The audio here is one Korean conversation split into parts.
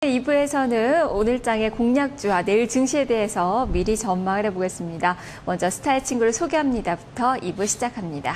2부에서는 오늘장의 공략주와 내일 증시에 대해서 미리 전망을 해보겠습니다. 먼저 스타의 친구를 소개합니다부터 2부 시작합니다.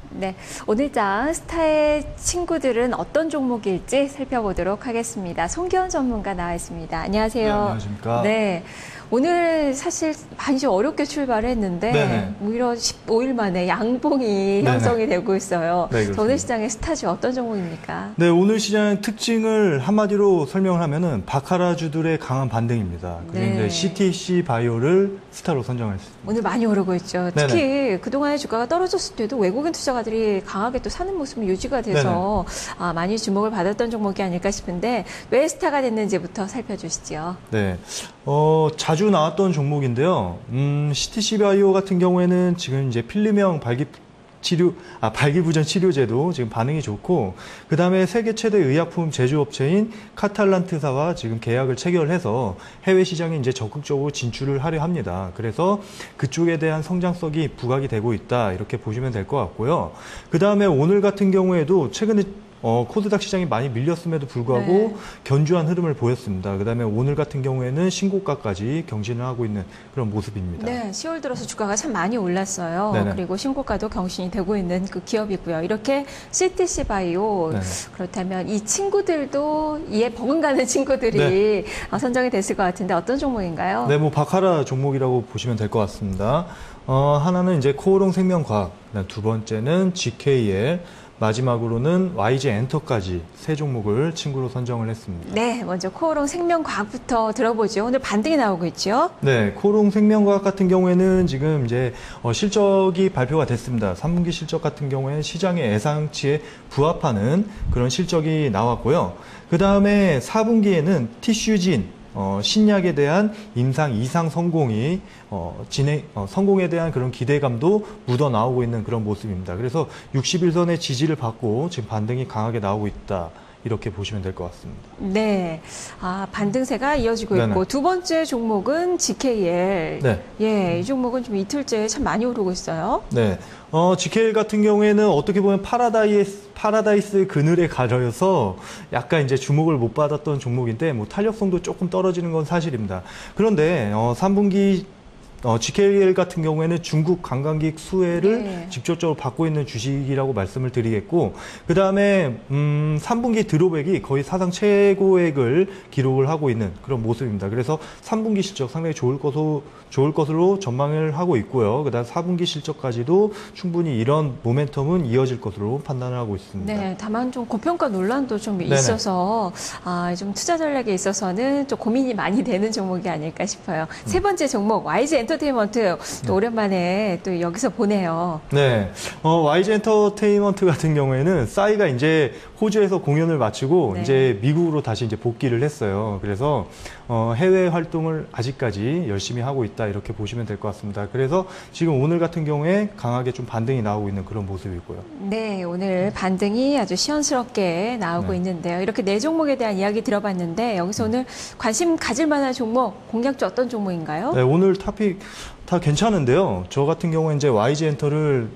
네, 오늘장 스타의 친구들은 어떤 종목일지 살펴보도록 하겠습니다. 송기현 전문가 나와 있습니다. 안녕하세요. 네, 안녕하십니까. 네, 오늘 사실 많이 좀 어렵게 출발했는데 네네. 오히려 15일 만에 양봉이 형성이 되고 있어요. 네, 오늘 시장의 스타주 어떤 종목입니까? 네, 오늘 시장의 특징을 한마디로 설명을 하면은 바카라주들의 강한 반등입니다. 그래서 네. 이제 CTC 바이오를 스타로 선정했습니다. 오늘 많이 오르고 있죠. 특히 그동안의 주가가 떨어졌을 때도 외국인 투자가들이 강하게 또 사는 모습이 유지가 돼서 많이 주목을 받았던 종목이 아닐까 싶은데 왜 스타가 됐는지부터 살펴주시죠. 네, 자주 나왔던 종목인데요. CTC 바이오 같은 경우에는 지금 이제 필름형 발기부전 치료제도 지금 반응이 좋고, 그 다음에 세계 최대 의약품 제조업체인 카탈란트사와 지금 계약을 체결해서 해외 시장에 이제 적극적으로 진출을 하려 합니다. 그래서 그쪽에 대한 성장성이 부각이 되고 있다, 이렇게 보시면 될 것 같고요. 그 다음에 오늘 같은 경우에도 최근에 코스닥 시장이 많이 밀렸음에도 불구하고 견주한 흐름을 보였습니다. 그다음에 오늘 같은 경우에는 신고가까지 경신을 하고 있는 그런 모습입니다. 네, 10월 들어서 주가가 참 많이 올랐어요. 네네. 그리고 신고가도 경신이 되고 있는 그 기업이고요. 이렇게 CTC 바이오, 네네. 그렇다면 이 친구들도 이에 버금가는 친구들이 선정이 됐을 것 같은데 어떤 종목인가요? 네, 뭐 바카라 종목이라고 보시면 될 것 같습니다. 하나는 이제 코오롱 생명과학, 두 번째는 GKL, 마지막으로는 YG엔터까지 세 종목을 친구로 선정을 했습니다. 네, 먼저 코오롱 생명과학부터 들어보죠. 오늘 반등이 나오고 있죠. 네, 코오롱 생명과학 같은 경우에는 지금 이제 실적이 발표가 됐습니다. 3분기 실적 같은 경우에는 시장의 예상치에 부합하는 그런 실적이 나왔고요. 그 다음에 4분기에는 티슈진 신약에 대한 임상 이상 성공이 성공에 대한 그런 기대감도 묻어 나오고 있는 그런 모습입니다. 그래서 60일선의 지지를 받고 지금 반등이 강하게 나오고 있다, 이렇게 보시면 될 것 같습니다. 네, 반등세가 이어지고 네네. 있고 두 번째 종목은 GKL. 네. 예, 이 종목은 좀 이틀째 참 많이 오르고 있어요. 네. GKL 같은 경우에는 어떻게 보면 파라다이스 그늘에 가려서 약간 이제 주목을 못 받았던 종목인데, 뭐 탄력성도 조금 떨어지는 건 사실입니다. 그런데 3분기 GKL 같은 경우에는 중국 관광객 수혜를 직접적으로 받고 있는 주식이라고 말씀을 드리겠고, 그 다음에 3분기 드롭액이 거의 사상 최고액을 기록을 하고 있는 그런 모습입니다. 그래서 3분기 실적 상당히 좋을 것으로 전망을 하고 있고요. 그 다음 4분기 실적까지도 충분히 이런 모멘텀은 이어질 것으로 판단을 하고 있습니다. 네, 다만 좀 고평가 논란도 좀 있어서 좀 투자 전략에 있어서는 좀 고민이 많이 되는 종목이 아닐까 싶어요. 세 번째 종목 YG 엔터테인먼트, 또 오랜만에 또 여기서 보네요. 네, YG 엔터테인먼트 같은 경우에는 싸이가 이제 호주에서 공연을 마치고 이제 미국으로 다시 이제 복귀를 했어요. 그래서 해외 활동을 아직까지 열심히 하고 있다, 이렇게 보시면 될 것 같습니다. 그래서 지금 오늘 같은 경우에 강하게 좀 반등이 나오고 있는 그런 모습이고요. 네, 오늘 반등이 아주 시원스럽게 나오고 있는데요. 이렇게 네 종목에 대한 이야기 들어봤는데 여기서 오늘 관심 가질 만한 종목, 공략주 어떤 종목인가요? 네, 오늘 탑픽 다 괜찮은데요. 저 같은 경우에 이제 YG 엔터를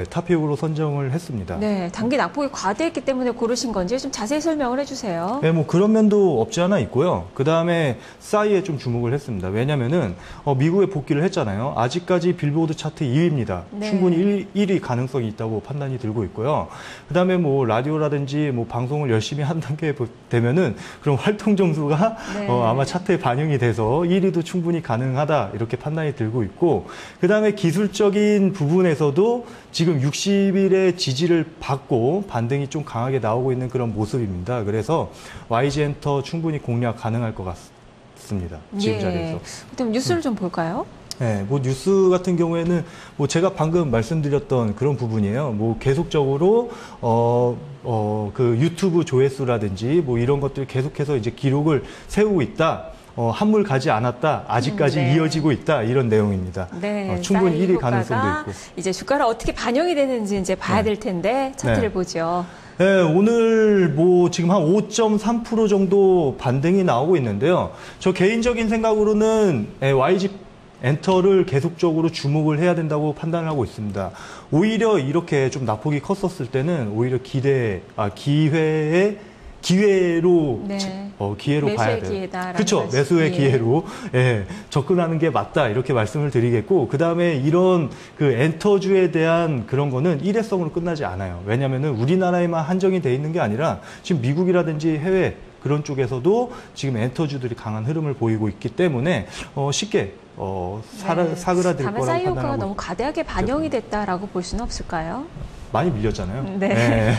탑픽으로 선정을 했습니다. 네, 단기 낙폭이 과대했기 때문에 고르신 건지 좀 자세히 설명을 해주세요. 네, 뭐 그런 면도 없지 않아 있고요. 그 다음에 싸이에 좀 주목을 했습니다. 왜냐면은 미국에 복귀를 했잖아요. 아직까지 빌보드 차트 2위입니다. 충분히 1위 가능성이 있다고 판단이 들고 있고요. 그 다음에 뭐 라디오라든지 뭐 방송을 열심히 한 단계에 되면은 그런 활동 점수가 아마 차트에 반영이 돼서 1위도 충분히 가능하다, 이렇게 판단이 들고 있고, 그 다음에 기술적인 부분에서도 지금 60일의 지지를 받고 반등이 좀 강하게 나오고 있는 그런 모습입니다. 그래서 YG엔터 충분히 공략 가능할 것 같습니다. 지금 자리에서. 그럼 뉴스를 좀 볼까요? 네, 뭐 뉴스 같은 경우에는 뭐 제가 방금 말씀드렸던 그런 부분이에요. 뭐 계속적으로 그 유튜브 조회수라든지 뭐 이런 것들 계속해서 이제 기록을 세우고 있다. 한물 가지 않았다, 아직까지 이어지고 있다, 이런 내용입니다. 네, 충분히 1위 가능성도 있고. 이제 주가를 어떻게 반영이 되는지 이제 봐야 될 텐데 차트를 보죠. 네, 오늘 뭐 지금 한 5.3% 정도 반등이 나오고 있는데요. 저 개인적인 생각으로는 YG 엔터를 계속적으로 주목을 해야 된다고 판단을 하고 있습니다. 오히려 이렇게 좀 낙폭이 컸었을 때는 오히려 기회로 네. 기회로 매수의 봐야 돼요. 기회다라는 그렇죠. 말씀. 매수의 예. 기회로 접근하는 게 맞다 이렇게 말씀을 드리겠고 그 다음에 이런 그 엔터주에 대한 그런 거는 일회성으로 끝나지 않아요. 왜냐하면은 우리나라에만 한정이 돼 있는 게 아니라 지금 미국이라든지 해외 그런 쪽에서도 지금 엔터주들이 강한 흐름을 보이고 있기 때문에 쉽게 사그라들 다만 거라고 싸이 효과가 판단하고 너무 가대하게 반영이 됐다라고 볼 수는 없을까요? 많이 밀렸잖아요. 네.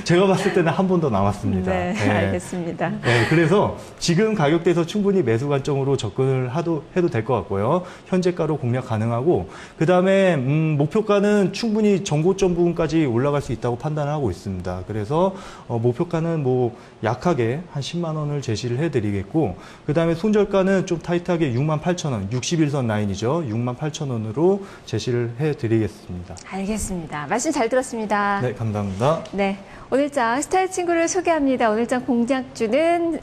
제가 봤을 때는 한 번 더 남았습니다. 네, 알겠습니다. 그래서 지금 가격대에서 충분히 매수 관점으로 접근을 해도 될 것 같고요. 현재가로 공략 가능하고 그 다음에 목표가는 충분히 전고점 부분까지 올라갈 수 있다고 판단하고 있습니다. 그래서 목표가는 뭐 약하게 한 10만 원을 제시를 해드리겠고 그 다음에 손절가는 좀 타이트하게 68,000원, 61선 라인이죠. 68,000원으로 제시를 해드리겠습니다. 알겠습니다. 말씀 잘 들었습니다. 네, 감사합니다. 네, 오늘장 스타일 친구를 소개합니다. 오늘장 공략주는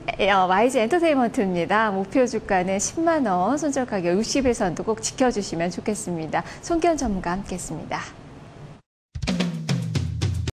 YG 엔터테인먼트입니다. 목표 주가는 10만 원, 손절 가격 60일선도 꼭 지켜주시면 좋겠습니다. 손기현 전문가 함께했습니다.